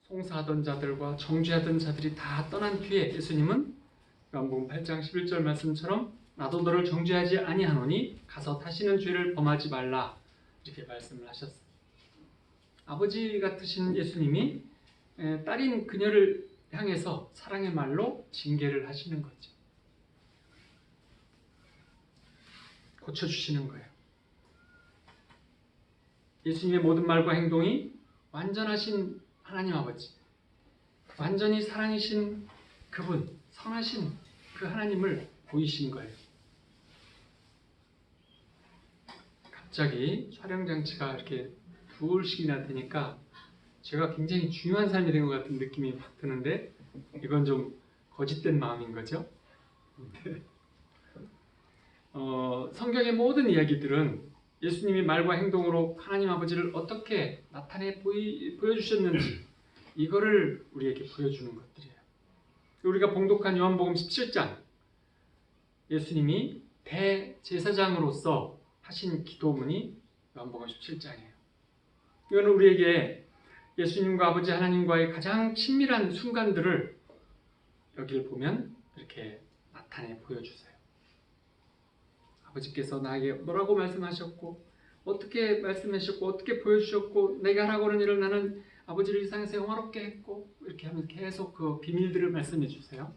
송사하던 자들과 정죄하던 자들이 다 떠난 뒤에 예수님은 요한복음 8장 11절 말씀처럼 나도 너를 정죄하지 아니하노니 가서 다시는 죄를 범하지 말라 이렇게 말씀을 하셨어요. 아버지 같으신 예수님이 딸인 그녀를 향해서 사랑의 말로 징계를 하시는 거죠. 고쳐주시는 거예요. 예수님의 모든 말과 행동이 완전하신 하나님 아버지, 완전히 사랑이신 그분, 선하신 그 하나님을 보이신 거예요. 갑자기 촬영장치가 이렇게 둘씩이나 되니까 제가 굉장히 중요한 사람이 된 것 같은 느낌이 확 드는데 이건 좀 거짓된 마음인 거죠. 성경의 모든 이야기들은 예수님이 말과 행동으로 하나님 아버지를 어떻게 나타내 보여주셨는지 이거를 우리에게 보여주는 것들이에요. 우리가 봉독한 요한복음 17장 예수님이 대제사장으로서 하신 기도문이 요한복음 17장이에요. 이거는 우리에게 예수님과 아버지 하나님과의 가장 친밀한 순간들을 여기를 보면 이렇게 나타내 보여주세요. 아버지께서 나에게 뭐라고 말씀하셨고 어떻게 말씀하셨고 어떻게 보여주셨고 내가 하라고 하는 일을 나는 아버지를 이 세상에서 영화롭게 했고 이렇게 하면 계속 그 비밀들을 말씀해 주세요.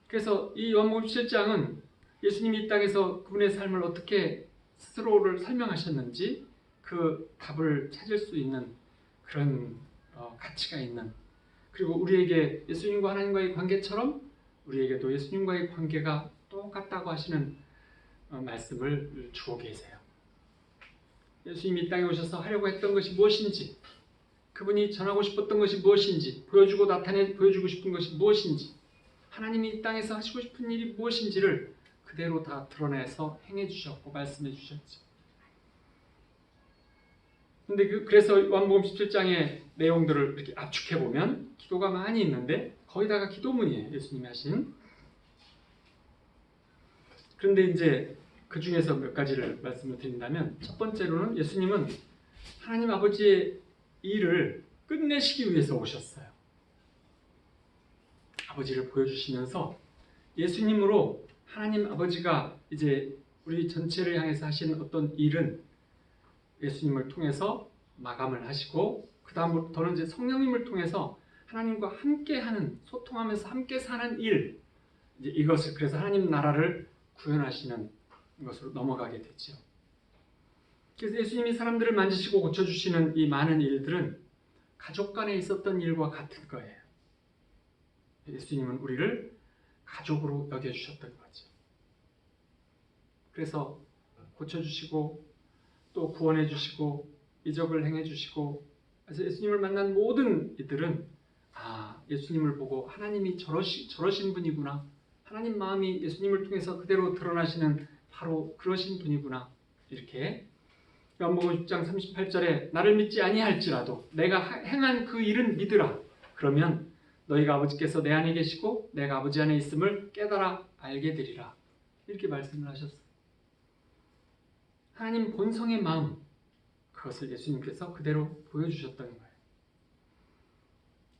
그래서 이 요한복음 17장은 예수님이 이 땅에서 그분의 삶을 어떻게 스스로를 설명하셨는지 그 답을 찾을 수 있는 그런 가치가 있는, 그리고 우리에게 예수님과 하나님과의 관계처럼 우리에게도 예수님과의 관계가 똑같다고 하시는 말씀을 주고 계세요. 예수님이 이 땅에 오셔서 하려고 했던 것이 무엇인지, 그분이 전하고 싶었던 것이 무엇인지, 보여주고 싶은 것이 무엇인지, 하나님이 이 땅에서 하시고 싶은 일이 무엇인지를 그대로 다 드러내서 행해 주셨고 말씀해 주셨죠. 근데 그래서 요한복음 17장의 내용들을 이렇게 압축해 보면 기도가 많이 있는데 거의 다가 기도문이에요. 예수님이 하신. 그런데 이제 그 중에서 몇 가지를 말씀을 드린다면, 첫 번째로는 예수님은 하나님 아버지의 일을 끝내시기 위해서 오셨어요. 아버지를 보여주시면서 예수님으로 하나님 아버지가 이제 우리 전체를 향해서 하신 어떤 일은 예수님을 통해서 마감을 하시고, 그 다음부터는 이제 성령님을 통해서 하나님과 함께하는, 소통하면서 함께 사는 일, 이제 이것을, 그래서 하나님 나라를 구현하시는 것으로 넘어가게 됐죠. 그래서 예수님이 사람들을 만지시고 고쳐주시는 이 많은 일들은 가족 간에 있었던 일과 같은 거예요. 예수님은 우리를 가족으로 여겨주셨던 거죠. 그래서 고쳐주시고 또 구원해 주시고 이적을 행해 주시고, 그래서 예수님을 만난 모든 이들은 예수님을 보고 하나님이 저러신 분이구나, 하나님 마음이 예수님을 통해서 그대로 드러나시는 바로 그러신 분이구나, 이렇게 요한복음 10장 38절에 나를 믿지 아니할지라도 내가 행한 그 일은 믿으라. 그러면 너희가 아버지께서 내 안에 계시고 내가 아버지 안에 있음을 깨달아 알게 되리라. 이렇게 말씀을 하셨어요. 하나님 본성의 마음, 그것을 예수님께서 그대로 보여주셨던 거예요.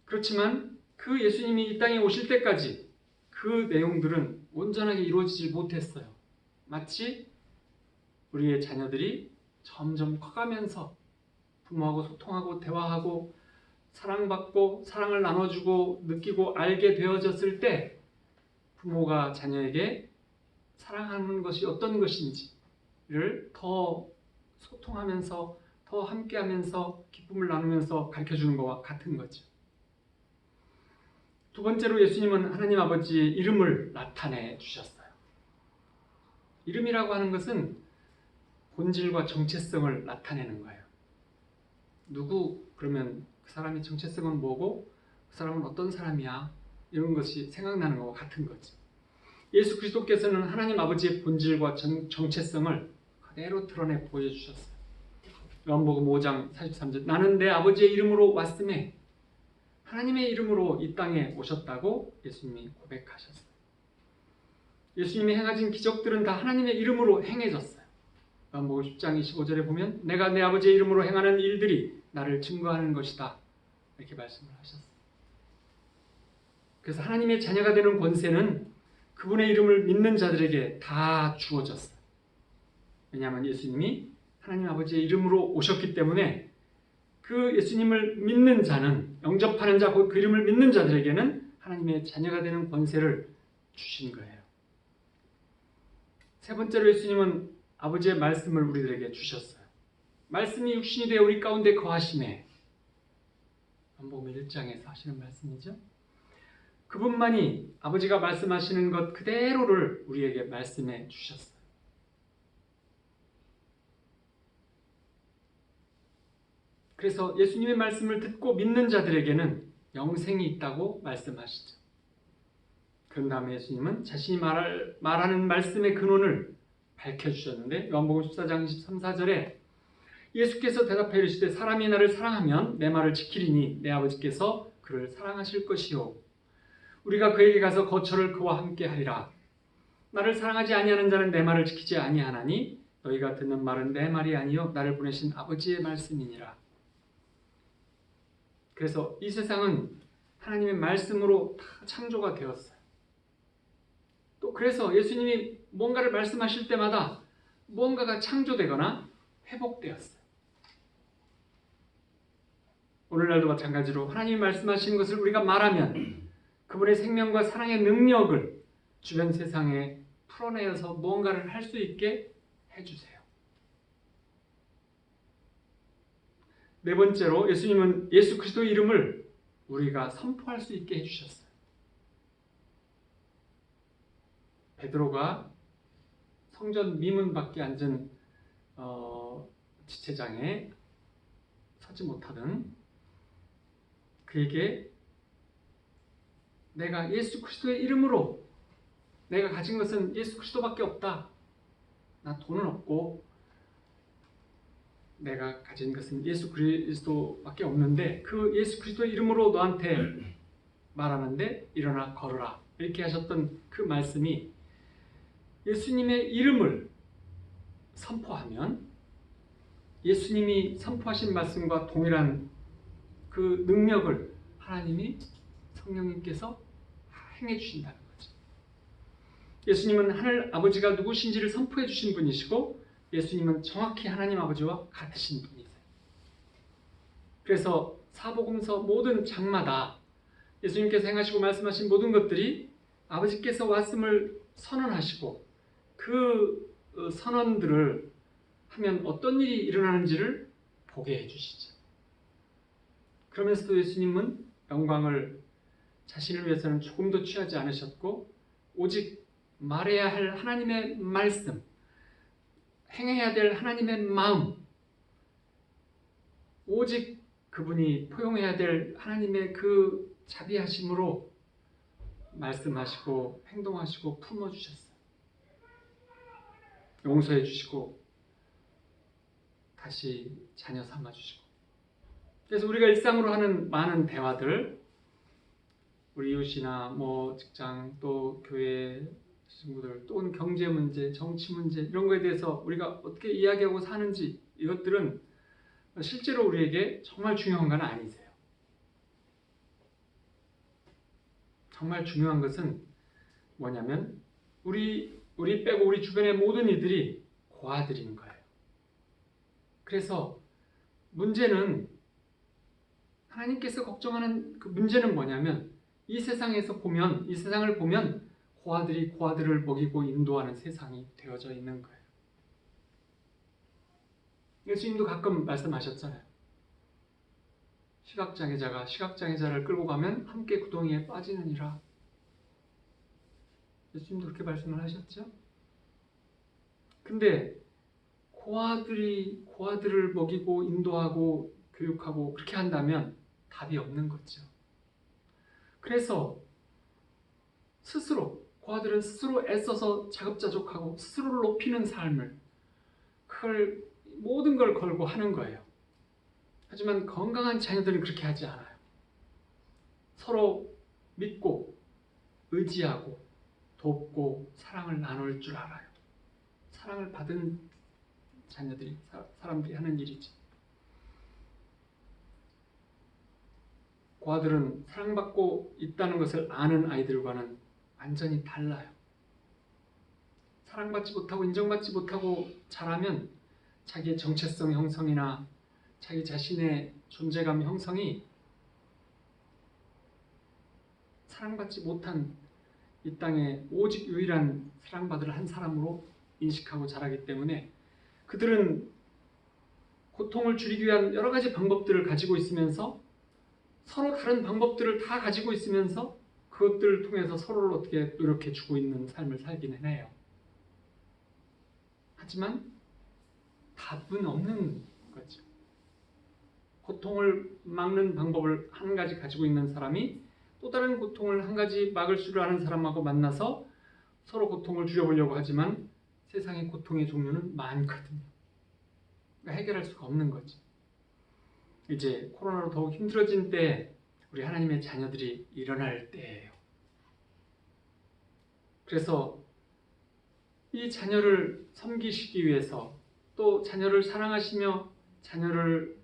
그렇지만 그 예수님이 이 땅에 오실 때까지 그 내용들은 온전하게 이루어지지 못했어요. 마치 우리의 자녀들이 점점 커가면서 부모하고 소통하고 대화하고 사랑받고 사랑을 나눠주고 느끼고 알게 되어졌을 때 부모가 자녀에게 사랑하는 것이 어떤 것인지를 더 소통하면서 더 함께하면서 기쁨을 나누면서 가르쳐주는 것과 같은 거죠. 두 번째로 예수님은 하나님 아버지의 이름을 나타내 주셨어요. 이름이라고 하는 것은 본질과 정체성을 나타내는 거예요. 누구, 그러면 그 사람의 정체성은 뭐고 그 사람은 어떤 사람이야, 이런 것이 생각나는 것과 같은 거죠. 예수 그리스도께서는 하나님 아버지의 본질과 정체성을 그대로 드러내 보여주셨어요. 요한복음 5장 43절, 나는 내 아버지의 이름으로 왔음에, 하나님의 이름으로 이 땅에 오셨다고 예수님이 고백하셨어요. 예수님이 행하신 기적들은 다 하나님의 이름으로 행해졌어요. 요한복음 10장 25절에 보면 내가 내 아버지의 이름으로 행하는 일들이 나를 증거하는 것이다, 이렇게 말씀을 하셨어요. 그래서 하나님의 자녀가 되는 권세는 그분의 이름을 믿는 자들에게 다 주어졌어요. 왜냐하면 예수님이 하나님 아버지의 이름으로 오셨기 때문에 그 예수님을 믿는 자는, 영접하는 자, 그 이름을 믿는 자들에게는 하나님의 자녀가 되는 권세를 주신 거예요. 세 번째로 예수님은 아버지의 말씀을 우리들에게 주셨어요. 말씀이 육신이 되어 우리 가운데 거하심에, 요한복음 1장에서 하시는 말씀이죠. 그분만이 아버지가 말씀하시는 것 그대로를 우리에게 말씀해 주셨어요. 그래서 예수님의 말씀을 듣고 믿는 자들에게는 영생이 있다고 말씀하시죠. 그런 다음에 예수님은 자신이 말하는 말씀의 근원을 밝혀주셨는데 요한복음 14장 23, 4절에 예수께서 대답하여 이르시되 사람이 나를 사랑하면 내 말을 지키리니 내 아버지께서 그를 사랑하실 것이요 우리가 그에게 가서 거처를 그와 함께 하리라. 나를 사랑하지 아니하는 자는 내 말을 지키지 아니하나니 너희가 듣는 말은 내 말이 아니요 나를 보내신 아버지의 말씀이니라. 그래서 이 세상은 하나님의 말씀으로 다 창조가 되었어요. 또 그래서 예수님이 뭔가를 말씀하실 때마다 무언가가 창조되거나 회복되었어요. 오늘날도 마찬가지로 하나님이 말씀하시는 것을 우리가 말하면 그분의 생명과 사랑의 능력을 주변 세상에 풀어내어서 무언가를 할 수 있게 해주세요. 네 번째로 예수님은 예수 그리스도의 이름을 우리가 선포할 수 있게 해주셨어요. 베드로가 성전 미문 밖에 앉은 지체장에 서지 못하던 그에게 내가 예수 그리스도의 이름으로 내가 가진 것은 예수 그리스도밖에 없다. 나 돈은 없고 내가 가진 것은 예수 그리스도밖에 없는데 그 예수 그리스도의 이름으로 너한테 말하는데 일어나 걸어라. 이렇게 하셨던 그 말씀이 예수님의 이름을 선포하면 예수님이 선포하신 말씀과 동일한 그 능력을 하나님이 성령님께서 행해 주신다는 거죠. 예수님은 하늘 아버지가 누구신지를 선포해 주신 분이시고 예수님은 정확히 하나님 아버지와 같으신 분이세요. 그래서 사복음서 모든 장마다 예수님께서 행하시고 말씀하신 모든 것들이 아버지께서 왔음을 선언하시고 그 선언들을 하면 어떤 일이 일어나는지를 보게 해주시죠. 그러면서도 예수님은 영광을 자신을 위해서는 조금도 취하지 않으셨고 오직 말해야 할 하나님의 말씀, 행해야 될 하나님의 마음, 오직 그분이 포용해야 될 하나님의 그 자비하심으로 말씀하시고 행동하시고 품어주셨어요. 용서해 주시고 다시 자녀 삼아주시고. 그래서 우리가 일상으로 하는 많은 대화들, 우리 이웃이나 직장 또 교회 친구들 또는 경제 문제, 정치 문제 이런 거에 대해서 우리가 어떻게 이야기하고 사는지 이것들은 실제로 우리에게 정말 중요한 건 아니세요. 정말 중요한 것은 뭐냐면 우리 빼고 우리 주변의 모든 이들이 고아들인 거예요. 그래서 문제는 하나님께서 걱정하는 그 문제는 뭐냐면 이 세상을 보면 고아들이 고아들을 먹이고 인도하는 세상이 되어져 있는 거예요. 예수님도 가끔 말씀하셨잖아요. 시각장애자가 시각장애자를 끌고 가면 함께 구덩이에 빠지느니라. 예수님도 그렇게 말씀을 하셨죠. 근데 고아들을 먹이고 인도하고 교육하고 그렇게 한다면 답이 없는 거죠. 그래서 고아들은 스스로 애써서 자급자족하고 스스로를 높이는 삶을 모든 걸 걸고 하는 거예요. 하지만 건강한 자녀들은 그렇게 하지 않아요. 서로 믿고 의지하고 돕고 사랑을 나눌 줄 알아요. 사랑을 받은 자녀들이 사람들이 하는 일이지. 그 아들은 사랑받고 있다는 것을 아는 아이들과는 완전히 달라요. 사랑받지 못하고 인정받지 못하고 자라면 자기의 정체성 형성이나 자기 자신의 존재감 형성이 사랑받지 못한 이 땅에 오직 유일한 사랑받을 한 사람으로 인식하고 자라기 때문에 그들은 고통을 줄이기 위한 여러 가지 방법들을 가지고 있으면서 서로 다른 방법들을 다 가지고 있으면서 그것들을 통해서 서로를 어떻게 노력해 주고 있는 삶을 살기는 해요. 하지만 답은 없는 거죠. 고통을 막는 방법을 한 가지 가지고 있는 사람이 또 다른 고통을 한 가지 막을 줄 아는 사람하고 만나서 서로 고통을 줄여보려고 하지만 세상의 고통의 종류는 많거든요. 그러니까 해결할 수가 없는 거죠. 이제 코로나로 더욱 힘들어진 때 우리 하나님의 자녀들이 일어날 때예요. 그래서 이 자녀를 섬기시기 위해서 또 자녀를 사랑하시며 자녀를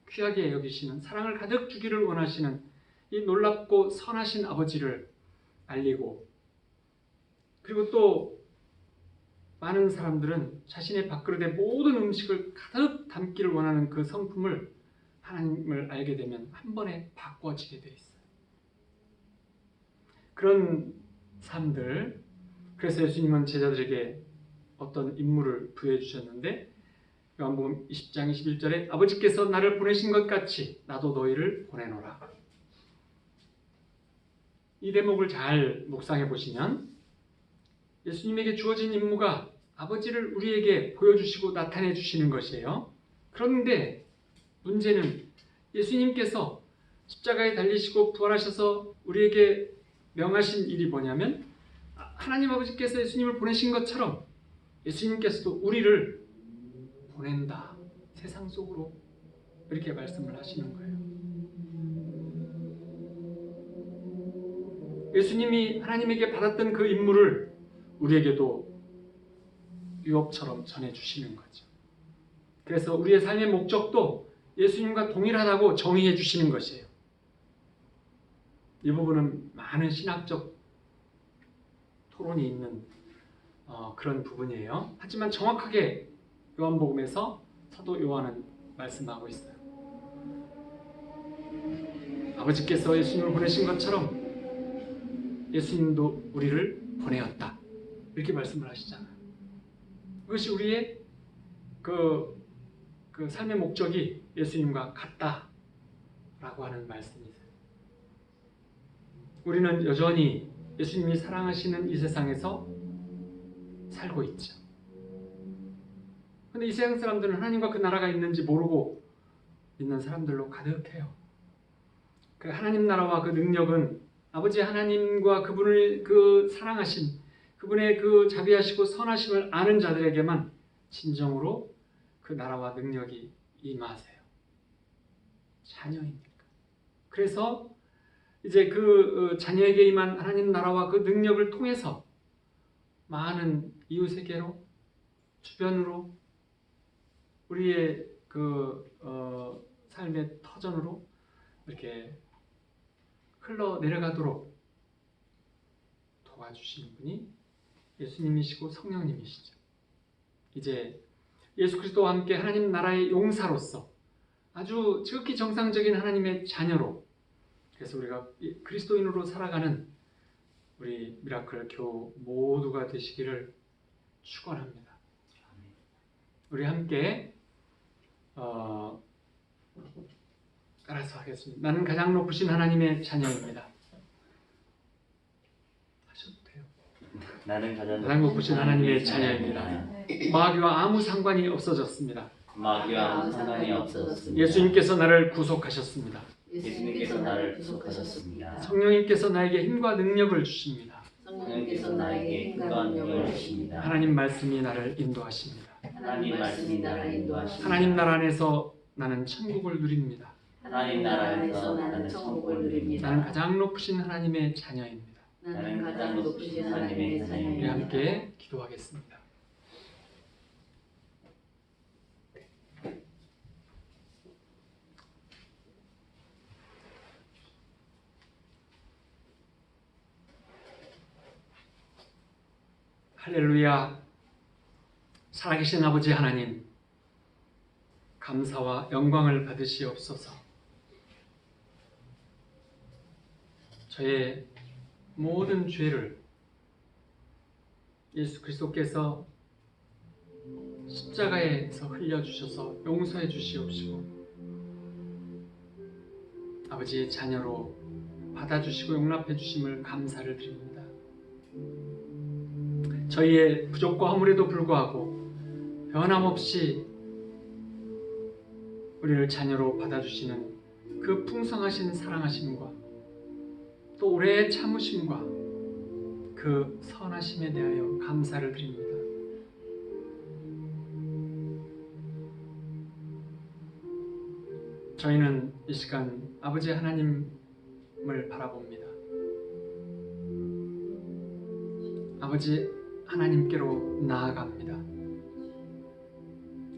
귀하게 여기시는 사랑을 가득 주기를 원하시는 이 놀랍고 선하신 아버지를 알리고 그리고 또 많은 사람들은 자신의 밥그릇에 모든 음식을 가득 담기를 원하는 그 성품을 하나님을 알게 되면 한 번에 바꿔지게 돼 있어요. 그런 삶들, 그래서 예수님은 제자들에게 어떤 임무를 부여해 주셨는데 요한복음 20장 21절에 아버지께서 나를 보내신 것 같이 나도 너희를 보내노라. 이 대목을 잘 묵상해 보시면 예수님에게 주어진 임무가 아버지를 우리에게 보여주시고 나타내 주시는 것이에요. 그런데 문제는 예수님께서 십자가에 달리시고 부활하셔서 우리에게 명하신 일이 뭐냐면 하나님 아버지께서 예수님을 보내신 것처럼 예수님께서도 우리를 보낸다. 세상 속으로 이렇게 말씀을 하시는 거예요. 예수님이 하나님에게 받았던 그 임무를 우리에게도 유업처럼 전해주시는 거죠. 그래서 우리의 삶의 목적도 예수님과 동일하다고 정의해 주시는 것이에요. 이 부분은 많은 신학적 토론이 있는 그런 부분이에요. 하지만 정확하게 요한복음에서 사도 요한은 말씀하고 있어요. 아버지께서 예수님을 보내신 것처럼 예수님도 우리를 보내었다. 이렇게 말씀을 하시잖아요. 그것이 우리의 그 삶의 목적이 예수님과 같다라고 하는 말씀이세요. 우리는 여전히 예수님이 사랑하시는 이 세상에서 살고 있죠. 그런데 이 세상 사람들은 하나님과 그 나라가 있는지 모르고 있는 사람들로 가득해요. 그 하나님 나라와 그 능력은 아버지 하나님과 그분을 그 사랑하신 그분의 그 자비하시고 선하심을 아는 자들에게만 진정으로 그 나라와 능력이 임하세요. 자녀이니까. 그래서 이제 그 자녀에게 임한 하나님 나라와 그 능력을 통해서 많은 이웃에게로 주변으로 우리의 삶의 터전으로 이렇게 흘러내려가도록 도와주시는 분이 예수님이시고 성령님이시죠. 이제 예수 그리스도와 함께 하나님 나라의 용사로서 아주 지극히 정상적인 하나님의 자녀로 그래서 우리가 그리스도인으로 살아가는 우리 미라클 교우 모두가 되시기를 축원합니다. 우리 함께 따라서 하겠습니다. 나는 가장 높으신 하나님의 자녀입니다. 하셔도 돼요. 나는 가장 높으신 하나님의 자녀입니다. 마귀와 아무 상관이 없어졌습니다. 마귀와 아무 상관이 없어졌습니다. 예수님께서 나를 구속하셨습니다. 예수님께서 나를 구속하셨습니다. 성령님께서 나에게 힘과 능력을 주십니다. 성령님께서 나에게 힘과 능력을 주십니다. 하나님 말씀이 나를 인도하십니다. 하나님 말씀이 나를 인도하십니다. 하나님 나라 안에서 나는 천국을 누립니다. 하나님 나라 안에서 나는 천국을 누립니다. 나는 가장 높으신 하나님의 자녀입니다. 나는 가장 높으신 하나님의 우리 자녀입니다. 함께 기도하겠습니다. 할렐루야. 살아계신 아버지 하나님, 감사와 영광을 받으시옵소서. 저의 모든 죄를 예수 그리스도께서 십자가에서 흘려주셔서 용서해 주시옵시고 아버지의 자녀로 받아주시고 용납해 주심을 감사를 드립니다. 저희의 부족과 허물에도 불구하고 변함없이 우리를 자녀로 받아주시는 그 풍성하신 사랑하심과 또 오래 참으심과 그 선하심에 대하여 감사를 드립니다. 저희는 이 시간 아버지 하나님을 바라봅니다. 아버지 하나님께로 나아갑니다.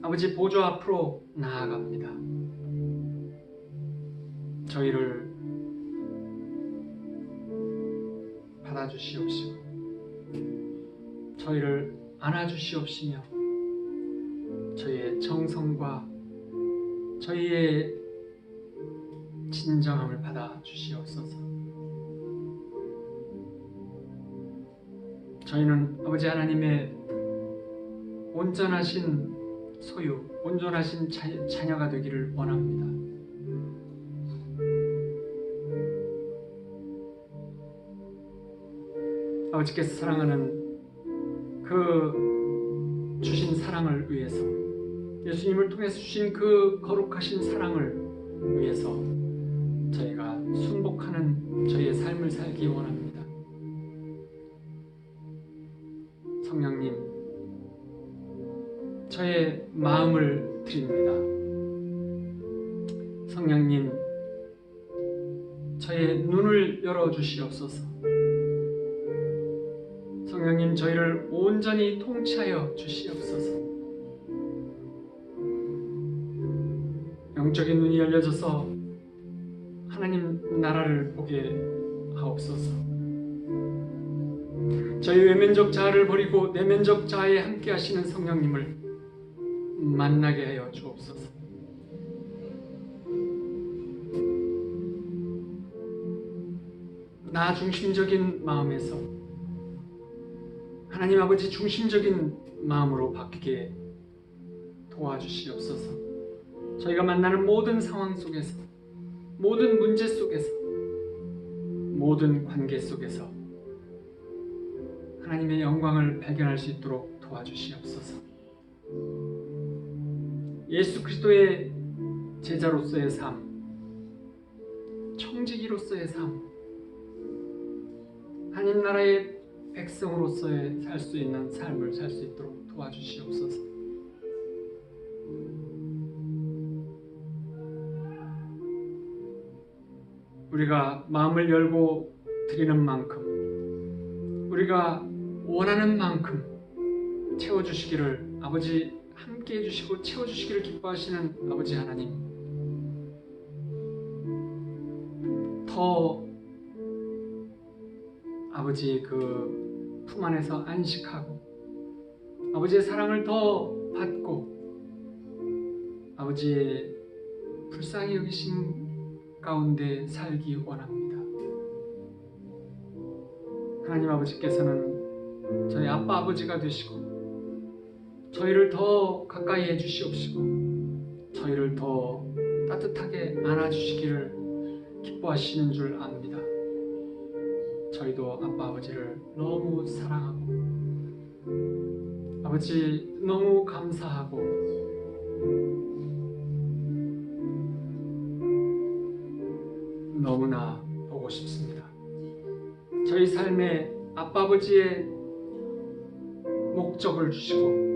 아버지 보좌 앞으로 나아갑니다. 저희를 받아주시옵시고 저희를 안아주시옵시며 저희의 정성과 저희의 진정함을 받아주시옵소서. 저희는 아버지 하나님의 온전하신 소유, 온전하신 자녀가 되기를 원합니다. 아버지께서 사랑하는 그 주신 사랑을 위해서, 예수님을 통해서 주신 그 거룩하신 사랑을 위해서 저희가 순복하는 저희의 삶을 살기 원합니다. 성령님, 저의 마음을 드립니다. 성령님, 저의 눈을 열어주시옵소서. 성령님, 저희를 온전히 통치하여 주시옵소서. 영적인 눈이 열려져서 하나님 나라를 보게 하옵소서. 저희 외면적 자아를 버리고 내면적 자아에 함께 하시는 성령님을 만나게 하여 주옵소서. 나 중심적인 마음에서 하나님 아버지 중심적인 마음으로 바뀌게 도와주시옵소서. 저희가 만나는 모든 상황 속에서, 모든 문제 속에서, 모든 관계 속에서 하나님의 영광을 발견할 수 있도록 도와주시옵소서. 예수 그리스도의 제자로서의 삶, 청지기로서의 삶, 하나님 나라의 백성으로서의 살 수 있는 삶을 살 수 있도록 도와주시옵소서. 우리가 마음을 열고 드리는 만큼, 우리가 원하는 만큼 채워주시기를 아버지 함께 해주시고 채워주시기를 기뻐하시는 아버지 하나님, 더 아버지 그 품 안에서 안식하고 아버지의 사랑을 더 받고 아버지의 불쌍히 여기심 가운데 살기 원합니다. 하나님 아버지께서는 저희 아빠 아버지가 되시고 저희를 더 가까이 해주시옵시고 저희를 더 따뜻하게 안아주시기를 기뻐하시는 줄 압니다. 저희도 아빠 아버지를 너무 사랑하고 아버지 너무 감사하고 너무나 보고 싶습니다. 저희 삶에 아빠 아버지의 목적을 주시고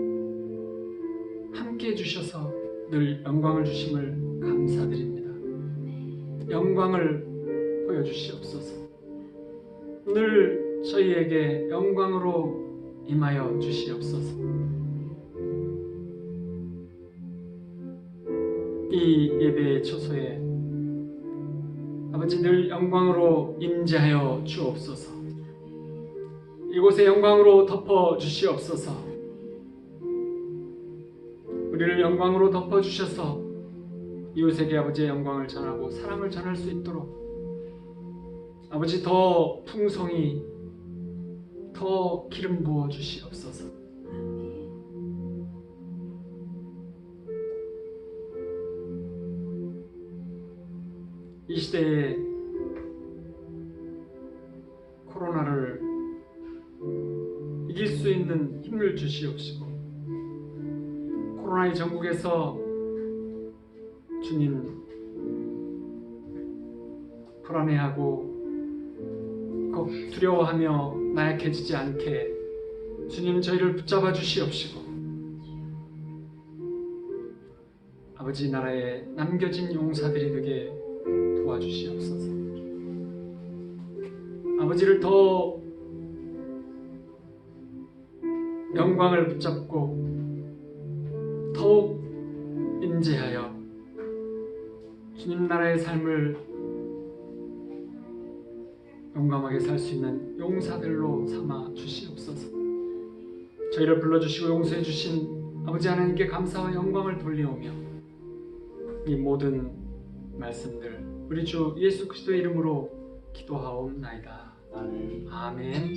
함께 해주셔서 늘 영광을 주심을 감사드립니다. 영광을 보여주시옵소서. 늘 저희에게 영광으로 임하여 주시옵소서. 이 예배의 초소에 아버지 늘 영광으로 임재하여 주옵소서. 이곳의 영광으로 덮어 주시옵소서. 우리를 영광으로 덮어 주셔서 이웃에게 아버지의 영광을 전하고 사랑을 전할 수 있도록 아버지 더 풍성히 더 기름 부어 주시옵소서. 이 시대에 코로나를 이길 수 있는 힘을 주시옵시고 코로나의 전국에서 주님 불안해하고 두려워하며 나약해지지 않게 주님 저희를 붙잡아 주시옵시고 아버지 나라에 남겨진 용사들이 되게 도와주시옵소서. 아버지를 더 영광을 붙잡고 더욱 인재하여 주님 나라의 삶을 용감하게 살 수 있는 용사들로 삼아 주시옵소서. 저희를 불러주시고 용서해 주신 아버지 하나님께 감사와 영광을 돌리오며 이 모든 말씀들 우리 주 예수 그리스도의 이름으로 기도하옵나이다. 아멘. 아멘.